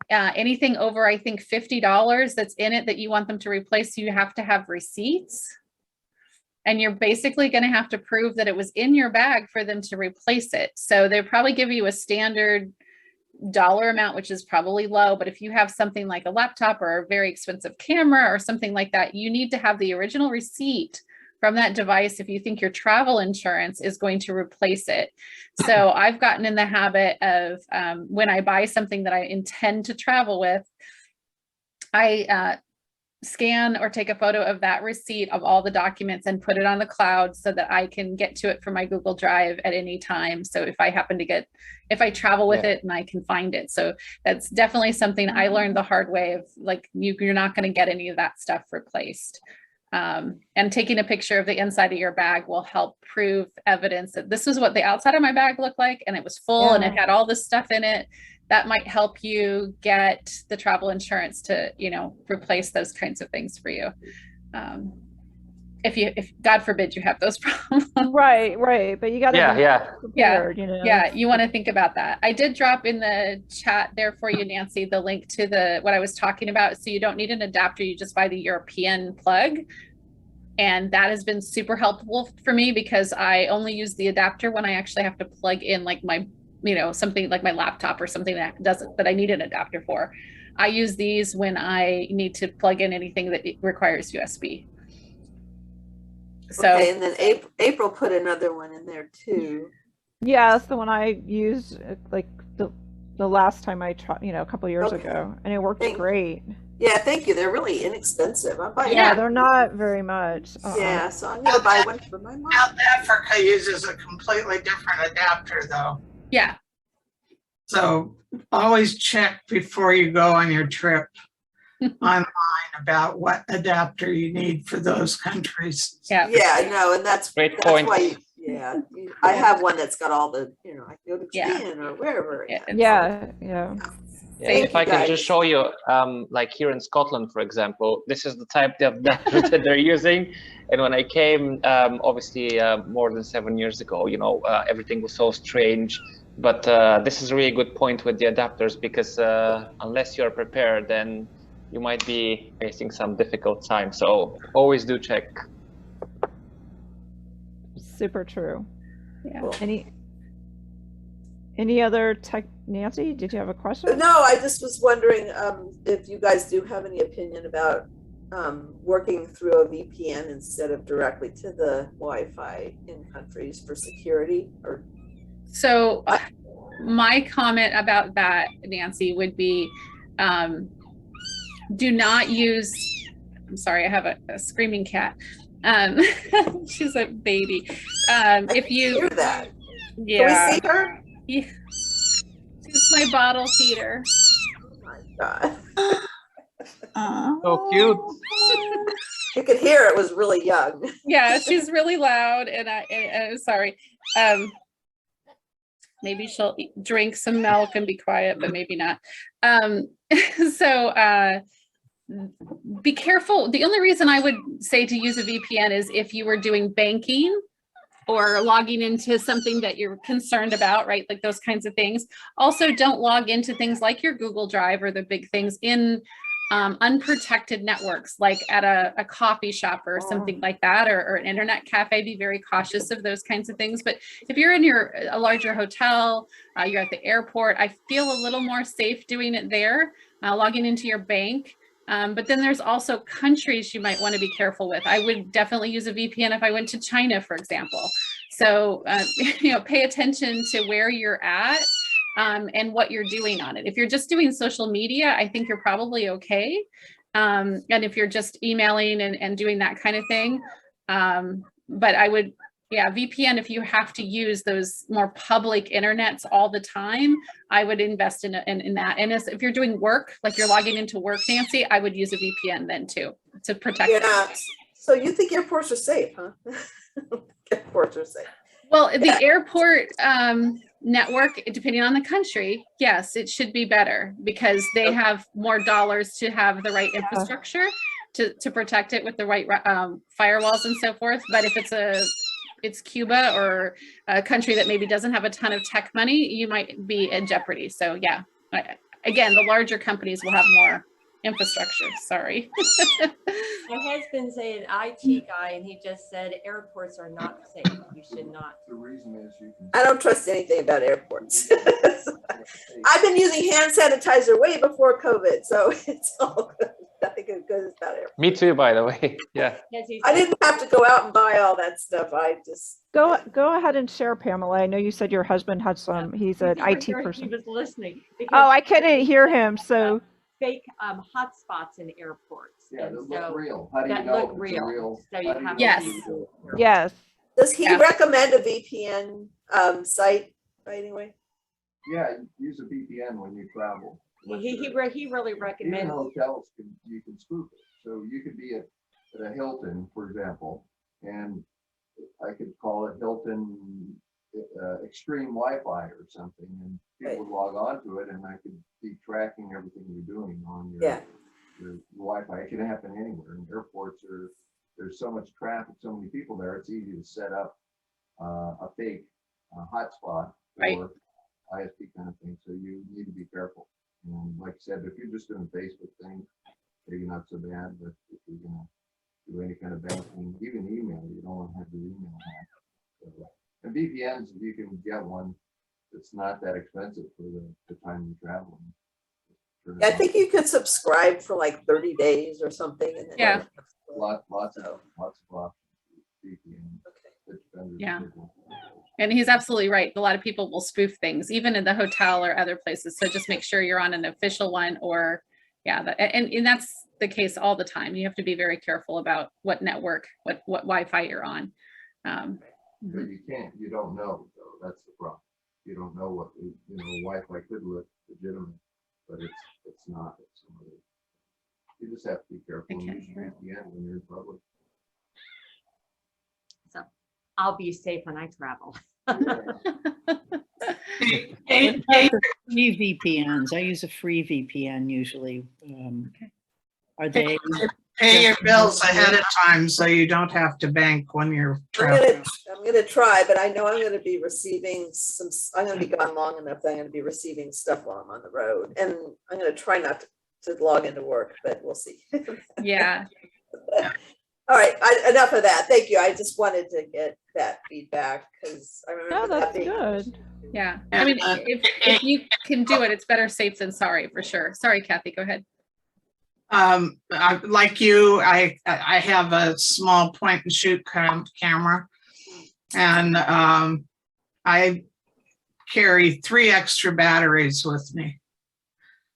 Anything over, I think, $50 that's in it that you want them to replace, you have to have receipts. And you're basically going to have to prove that it was in your bag for them to replace it. So they'll probably give you a standard dollar amount, which is probably low. But if you have something like a laptop or a very expensive camera or something like that, you need to have the original receipt from that device if you think your travel insurance is going to replace it. So I've gotten in the habit of when I buy something that I intend to travel with, I scan or take a photo of that receipt of all the documents and put it on the cloud so that I can get to it from my Google Drive at any time. So if I travel with it and I can find it. So that's definitely something I learned the hard way of, like, you're not going to get any of that stuff replaced. And taking a picture of the inside of your bag will help prove evidence that this is what the outside of my bag looked like, and it was full and it had all this stuff in it. That might help you get the travel insurance to, replace those kinds of things for you. If God forbid you have those problems. Right. But you got to prepared, you want to think about that. I did drop in the chat there for you, Nancy, the link to what I was talking about. So you don't need an adapter. You just buy the European plug. And that has been super helpful for me because I only use the adapter when I actually have to plug in like my, something like my laptop or something that I need an adapter for. I use these when I need to plug in anything that requires USB. So, okay, and then April put another one in there too. Yeah, that's the one I used like the last time I tried, a couple years ago, and it worked great. Yeah, thank you. They're really inexpensive. They're not very much. Yeah, so I'm gonna buy one for my mom. South Africa uses a completely different adapter, though. Yeah. So always check before you go on your trip online about what adapter you need for those countries. Yeah. Yeah, no, and that's great point. Why I have one that's got all the, I can go to Japan or wherever. Yeah. If I can just show you, like here in Scotland, for example, this is the type of adapter that they're using. And when I came, obviously more than 7 years ago, everything was so strange. But this is a really good point with the adapters, because unless you're prepared, then you might be facing some difficult time. So always do check. Super true. Yeah. Cool. Any other tech? Nancy, did you have a question? No, I just was wondering if you guys do have any opinion about working through a VPN instead of directly to the Wi-Fi in countries for security. So my comment about that, Nancy, would be do not use, I'm sorry, I have a screaming cat. She's a baby. If you hear that, yeah. Can we see her? Yeah. She's my bottle feeder. Oh my God. So cute. You could hear it was really young. Yeah, she's really loud, and I'm sorry. Maybe she'll drink some milk and be quiet, but maybe not. Be careful. The only reason I would say to use a VPN is if you were doing banking or logging into something that you're concerned about, right? Like those kinds of things. Also, don't log into things like your Google Drive or the big things in unprotected networks, like at a coffee shop or something like that, or an internet cafe. Be very cautious of those kinds of things. But if you're in a larger hotel, you're at the airport, I feel a little more safe doing it there, logging into your bank. But then there's also countries you might want to be careful with. I would definitely use a VPN if I went to China, for example. So, pay attention to where you're at and what you're doing on it. If you're just doing social media, I think you're probably okay. And if you're just emailing and doing that kind of thing. But I would, yeah, VPN, if you have to use those more public internets all the time, I would invest in that. And if you're doing work, like you're logging into work, Nancy, I would use a VPN then too, to protect. Yeah. So you think airports are safe, huh? Airports are safe. Well, the airport network, depending on the country, yes, it should be better because they have more dollars to have the right infrastructure to protect it with the right firewalls and so forth. But if it's Cuba or a country that maybe doesn't have a ton of tech money, you might be in jeopardy. So yeah, again, the larger companies will have more infrastructure. Sorry. My husband's an IT guy, and he just said airports are not safe. You should not. The reason is I don't trust anything about airports. I've been using hand sanitizer way before COVID, so it's all good. Nothing good about airports. Me too, by the way. Yeah. I didn't have to go out and buy all that stuff. I just go ahead and share, Pamela. I know you said your husband had some. He's an IT person. He was listening. Oh, I couldn't hear him. So fake hotspots in airports. Yeah, and that so look real. How do you that know look if real? real? So you have Yes. Yes. Does he recommend a VPN site anyway? Yeah, use a VPN when you travel. He really recommends. Even hotels you can spoof it. So you could be at a Hilton, for example, and I could call it Hilton Extreme Wi-Fi or something, and people would log on to it, and I could be tracking everything you're doing on your Wi-Fi. It can happen anywhere. In airports, there's so much traffic, so many people there. It's easy to set up a fake hotspot or ISP kind of thing. So you need to be careful. And like I said, if you're just doing Facebook things, maybe not so bad. But if you're gonna do any kind of banking, even email, you don't want to have your email hacked. So, and VPNs, if you can get one, it's not that expensive for the time you're traveling. I think you could subscribe for like 30 days or something. And then lots of options. VPN. Yeah. And he's absolutely right. A lot of people will spoof things, even in the hotel or other places. So just make sure you're on an official one, or and that's the case all the time. You have to be very careful about what network, what Wi-Fi you're on. But you don't know, though. That's the problem. You don't know what, Wi-Fi could look legitimate, but it's not. It's some other. You just have to be careful and use VPN when you're in public. So I'll be safe when I travel. Free VPNs. I use a free VPN usually. Are they? Pay your bills ahead of time so you don't have to bank when you're traveling. I'm gonna try, but I know I'm gonna be receiving I'm gonna be gone long enough that I'm gonna be receiving stuff while I'm on the road, and I'm gonna try not to log into work, but we'll see. Yeah. All right, enough of that. Thank you. I just wanted to get that feedback because I remember that's good. Yeah. I mean, if you can do it, it's better safe than sorry, for sure. Sorry, Kathy, go ahead. Like you, I have a small point and shoot camera, and I carry 3 extra batteries with me.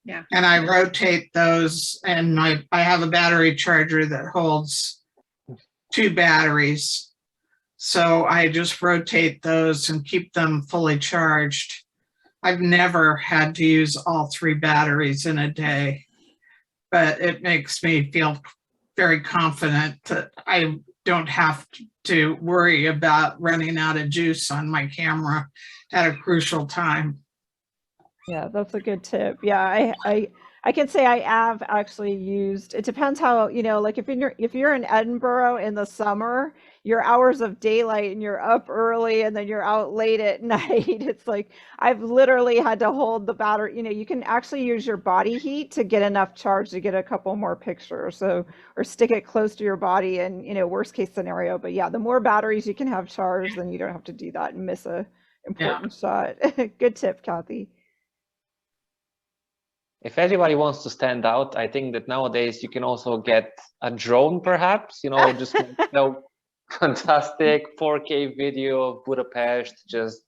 Yeah. And I rotate those, and I have a battery charger that holds 2 batteries. So I just rotate those and keep them fully charged. I've never had to use all 3 batteries in a day, but it makes me feel very confident that I don't have to worry about running out of juice on my camera at a crucial time. Yeah, that's a good tip. Yeah, I can say I have actually used, it depends how, like if you're in Edinburgh in the summer, your hours of daylight and you're up early and then you're out late at night, it's like I've literally had to hold the battery. You can actually use your body heat to get enough charge to get a couple more pictures, or stick it close to your body, and worst case scenario. But yeah, the more batteries you can have charged, then you don't have to do that and miss a important shot. Good tip, Kathy. If anybody wants to stand out, I think that nowadays you can also get a drone, perhaps, just fantastic 4K video of Budapest, just,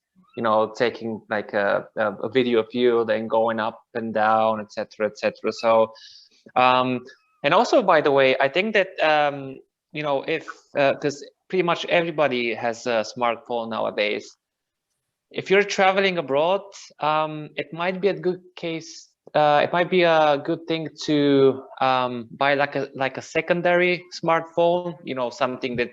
taking like a video of you, then going up and down, etc., etc. So And also, by the way, I think that, you know, if, because pretty much everybody has a smartphone nowadays. If you're traveling abroad, it might be a good case. It might be a good thing to buy like a secondary smartphone, you know, something that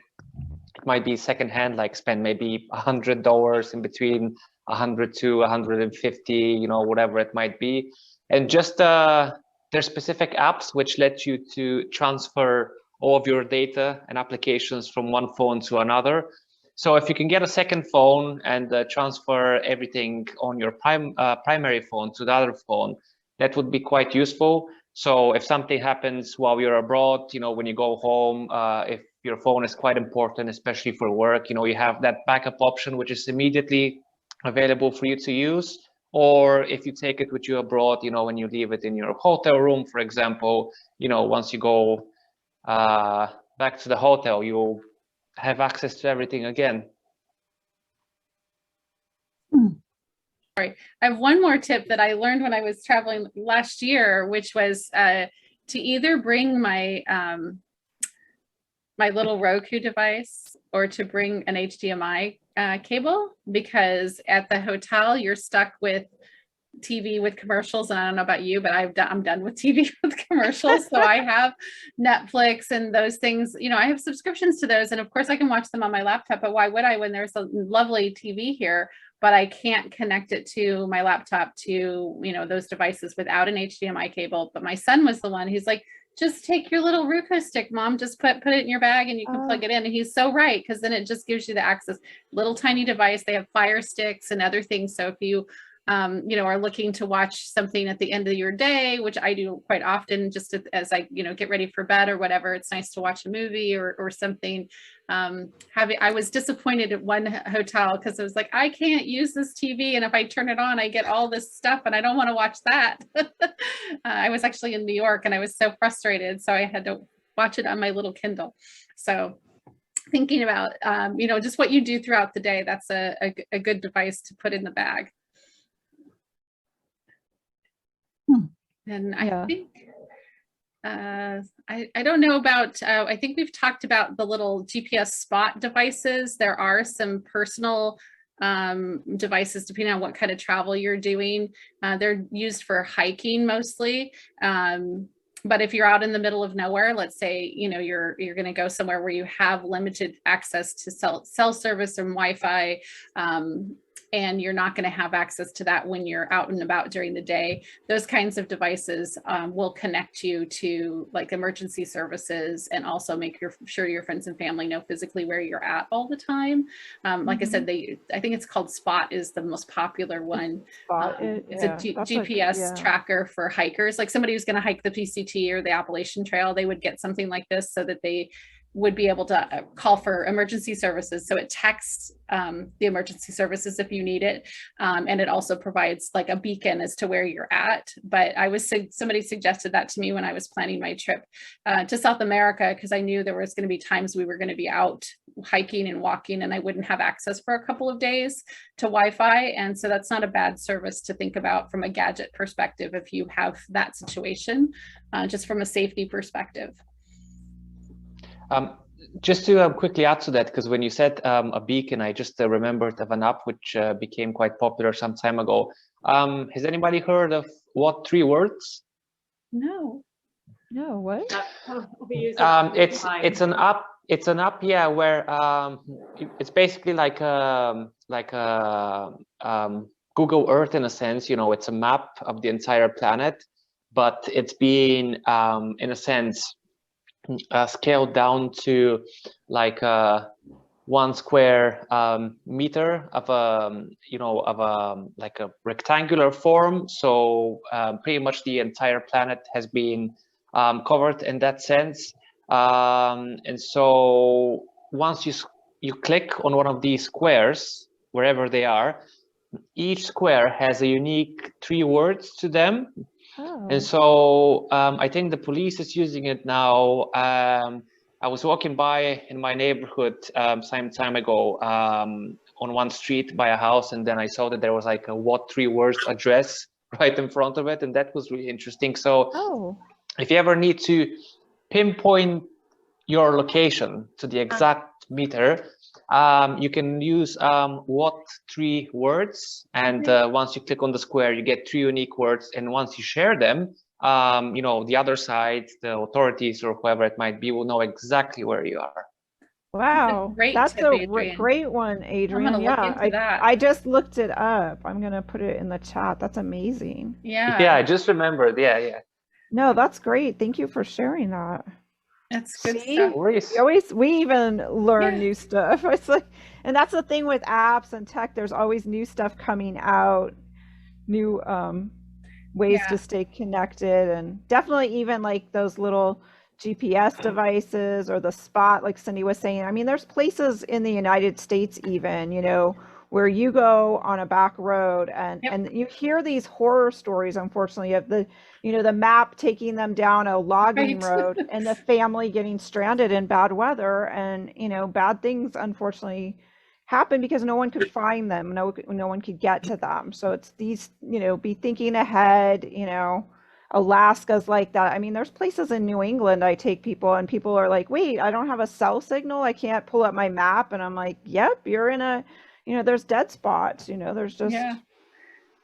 might be secondhand, like spend maybe $100 in between 100 to 150, you know, whatever it might be. And just there's specific apps which let you to transfer all of your data and applications from one phone to another. So if you can get a second phone and transfer everything on your primary phone to the other phone, that would be quite useful. So if something happens while you're abroad, you know, when you go home, if your phone is quite important, especially for work, you know, you have that backup option, which is immediately available for you to use. Or if you take it with you abroad, you know, when you leave it in your hotel room, for example, you know, once you go back to the hotel, you'll have access to everything again. Sorry, I have one more tip that I learned when I was traveling last year, which was to either bring my my little Roku device or to bring an HDMI cable, because at the hotel you're stuck with TV with commercials, and I don't know about you, but I'm done with TV with commercials. So I have Netflix and those things, you know, I have subscriptions to those, and of course I can watch them on my laptop, but why would I when there's a lovely TV here, but I can't connect it to my laptop to, you know, those devices without an HDMI cable. But my son was the one, he's like, just take your little Roku stick, mom, just put it in your bag and you can plug it in. And he's so right, because then it just gives you the access. Little tiny device. They have Fire Sticks and other things. So if you you know, are looking to watch something at the end of your day, which I do quite often, just as I, you know, get ready for bed or whatever, it's nice to watch a movie or something. I was disappointed at one hotel because I was like, I can't use this TV, and if I turn it on, I get all this stuff, and I don't want to watch that. I was actually in New York, and I was so frustrated, so I had to watch it on my little Kindle. So thinking about, you know, just what you do throughout the day, that's a good device to put in the bag. And I think, I don't know about, I think we've talked about the little GPS spot devices. There are some personal devices depending on what kind of travel you're doing. They're used for hiking mostly. But if you're out in the middle of nowhere, let's say, you know, you're going to go somewhere where you have limited access to cell service and Wi-Fi, and you're not going to have access to that when you're out and about during the day, those kinds of devices will connect you to like emergency services, and also make sure your friends and family know physically where you're at all the time. Like I said, I think it's called Spot is the most popular one. It's a GPS tracker for hikers. Like somebody who's going to hike the PCT or the Appalachian Trail, they would get something like this so that they would be able to call for emergency services. So it texts the emergency services if you need it. And it also provides like a beacon as to where you're at. But somebody suggested that to me when I was planning my trip to South America, because I knew there was going to be times we were going to be out hiking and walking, and I wouldn't have access for a couple of days to Wi-Fi. And so that's not a bad service to think about from a gadget perspective if you have that situation, just from a safety perspective. Just to quickly add to that, because when you said a beacon, I just remembered of an app which became quite popular some time ago. Has anybody heard of What 3 Words? No, what? It's an app. It's an app, yeah, where it's basically like a Google Earth in a sense. You know, it's a map of the entire planet, but it's being in a sense scaled down to like 1 square meter of like a rectangular form. So pretty much the entire planet has been covered in that sense. And so once you click on one of these squares, wherever they are, each square has a unique 3 words to them. Oh. And so I think the police is using it now. I was walking by in my neighborhood some time ago on one street by a house, and then I saw that there was like a What 3 Words address right in front of it, and that was really interesting. So if you ever need to pinpoint your location to the exact meter, you can use what 3 words, and once you click on the square, you get 3 unique words, and once you share them, you know, the other side, the authorities or whoever it might be, will know exactly where you are. Wow, that's tip, a great one, Adrian. I'm gonna look into that. I just looked it up. I'm gonna put it in the chat. That's amazing. Yeah, I just remembered. Yeah. No, that's great. Thank you for sharing that. That's good stuff. We even learn new stuff. It's like, and that's the thing with apps and tech. There's always new stuff coming out, new ways to stay connected, and definitely even like those little GPS devices or the spot, like Cindy was saying. I mean, there's places in the United States even, you know, where you go on a back road and you hear these horror stories, unfortunately, of the, you know, the map taking them down a logging road and the family getting stranded in bad weather, and, you know, bad things unfortunately happen because no one could find them. No one could get to them. So it's these, you know, be thinking ahead, you know. Alaska's like that. I mean, there's places in New England I take people and people are like, wait, I don't have a cell signal. I can't pull up my map. And I'm like, yep, you're in a, you know, there's dead spots, you know, there's just. Yeah.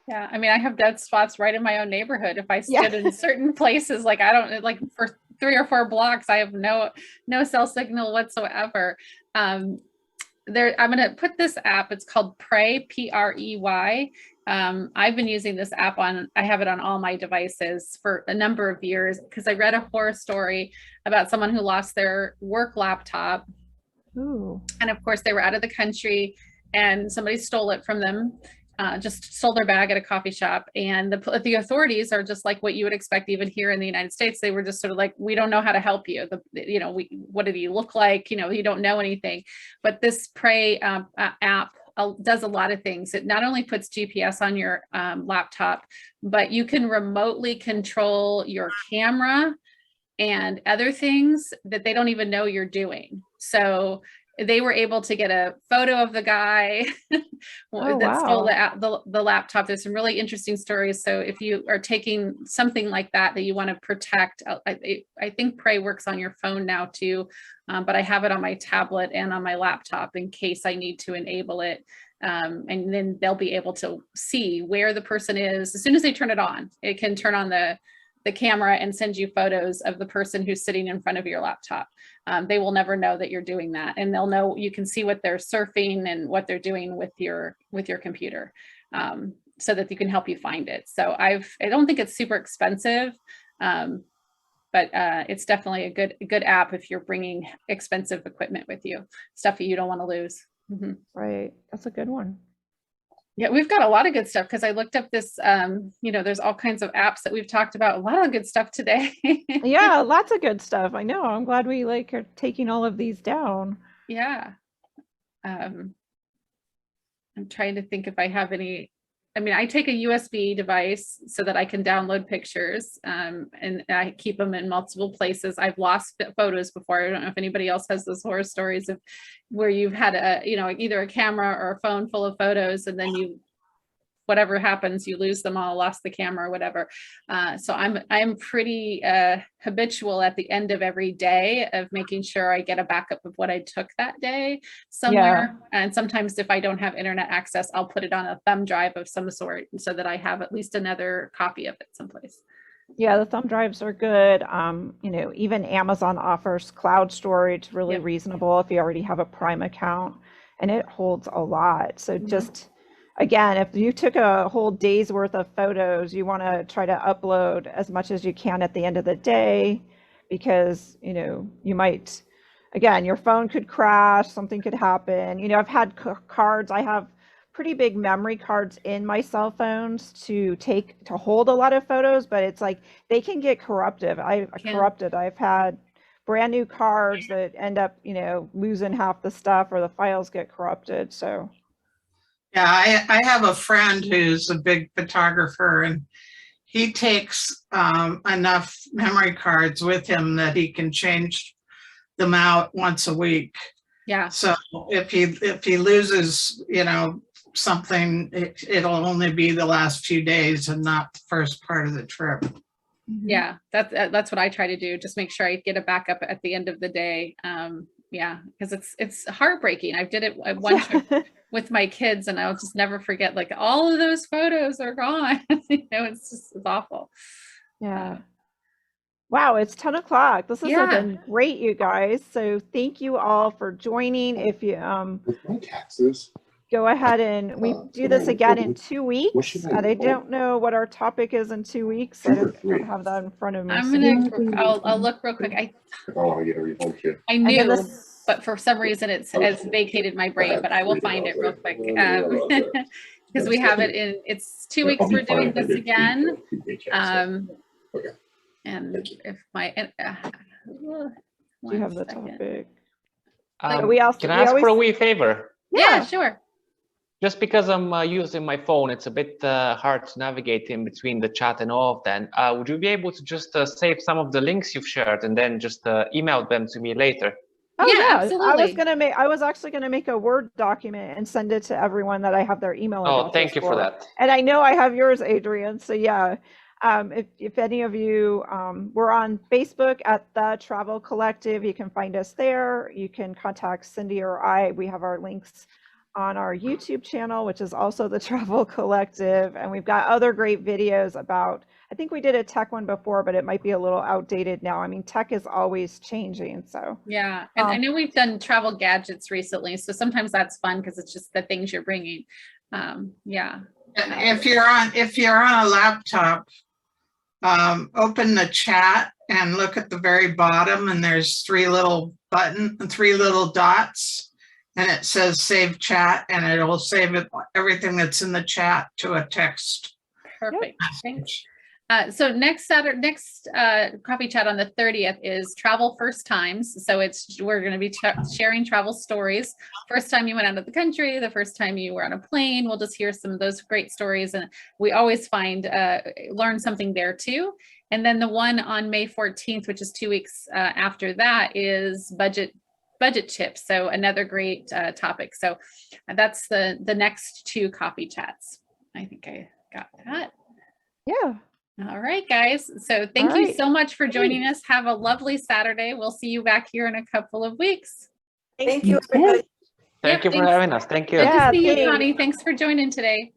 I mean, I have dead spots right in my own neighborhood. If I stood in certain places, like I don't, like for 3 or 4 blocks, I have no cell signal whatsoever. I'm going to put this app. It's called Prey, Prey. I've been using this app I have it on all my devices for a number of years because I read a horror story about someone who lost their work laptop. Ooh. And of course they were out of the country and somebody stole it from them, just stole their bag at a coffee shop. And the authorities are just like what you would expect even here in the United States. They were just sort of like, we don't know how to help you. You know, what did he look like? You know, you don't know anything. But this Prey app does a lot of things. It not only puts GPS on your laptop, but you can remotely control your camera and other things that they don't even know you're doing. So they were able to get a photo of the guy that stole the laptop. There's some really interesting stories. So if you are taking something like that you want to protect, I think Prey works on your phone now too, but I have it on my tablet and on my laptop in case I need to enable it. And then they'll be able to see where the person is. As soon as they turn it on, it can turn on the camera and send you photos of the person who's sitting in front of your laptop. They will never know that you're doing that, and they'll know, you can see what they're surfing and what they're doing with your computer, so that you can help you find it. So I don't think it's super expensive, but it's definitely a good app if you're bringing expensive equipment with you, stuff that you don't want to lose. Mm-hmm. Right, that's a good one. Yeah, we've got a lot of good stuff because I looked up this, you know, there's all kinds of apps that we've talked about, a lot of good stuff today. Yeah, lots of good stuff. I know. I'm glad we are taking all of these down. Yeah. I'm trying to think if I have any. I mean, I take a USB device so that I can download pictures, and I keep them in multiple places. I've lost photos before. I don't know if anybody else has those horror stories of where you've had either a camera or a phone full of photos, and then whatever happens, you lose them all, lost the camera or whatever. So I'm pretty habitual at the end of every day of making sure I get a backup of what I took that day somewhere. Yeah. And sometimes if I don't have internet access, I'll put it on a thumb drive of some sort so that I have at least another copy of it someplace. Yeah, the thumb drives are good. You know, even Amazon offers cloud storage, really reasonable if you already have a Prime account, and it holds a lot. So just again, if you took a whole day's worth of photos, you want to try to upload as much as you can at the end of the day, because, you know, you might, again, your phone could crash, something could happen. You know, I've had cards, I have pretty big memory cards in my cell phones to hold a lot of photos, but it's like they can get corrupted. I've had brand new cards that end up, you know, losing half the stuff, or the files get corrupted. So yeah, I have a friend who's a big photographer, and he takes enough memory cards with him that he can change them out once a week. Yeah. So if he loses, you know, something, it'll only be the last few days and not the first part of the trip. Yeah, that's what I try to do. Just make sure I get a backup at the end of the day. Yeah, because it's heartbreaking. I did it one trip with my kids, and I'll just never forget. Like all of those photos are gone. It's awful. Yeah. Wow, it's 10 o'clock. This has been great, you guys. So thank you all for joining. If you with my taxes, go ahead and we do this again in 2 weeks. And I don't know what our topic is in 2 weeks. I don't have that in front of me. I'll look real quick. I knew, but for some reason it's vacated my brain, but I will find it real quick. Because we have it in, it's 2 weeks we're doing this again. And if my, do you have the topic? Can I ask for a wee favor? Yeah, sure. Just because I'm using my phone, it's a bit hard to navigate in between the chat and all of them. Would you be able to just save some of the links you've shared and then just email them to me later? Oh yeah, absolutely. I was actually gonna make a Word document and send it to everyone that I have their email address. Oh, thank you for that. And I know I have yours, Adrian. So yeah. If any of you, we're on Facebook at The Travel Collective. You can find us there. You can contact Cindy or I. We have our links on our YouTube channel, which is also The Travel Collective. And we've got other great videos about, I think we did a tech one before, but it might be a little outdated now. I mean, tech is always changing. So yeah, and I know we've done travel gadgets recently. So sometimes that's fun because it's just the things you're bringing. Yeah. If you're on a laptop, open the chat and look at the very bottom, and there's three little dots, and it says save chat, and it'll save everything that's in the chat to a text. Perfect. Thanks. So next coffee chat on the 30th is travel first times. So we're going to be sharing travel stories. First time you went out of the country, the first time you were on a plane. We'll just hear some of those great stories, and we always learn something there too. And then the one on May 14th, which is 2 weeks after that, is budget tips. So another great topic. So that's the next 2 coffee chats. I think I got that. Yeah. All right, guys. So thank you so much for joining us. Have a lovely Saturday. We'll see you back here in a couple of weeks. Thank you, everybody. Thank you for having us. Thank you. Good to see you, Connie. Thanks for joining today.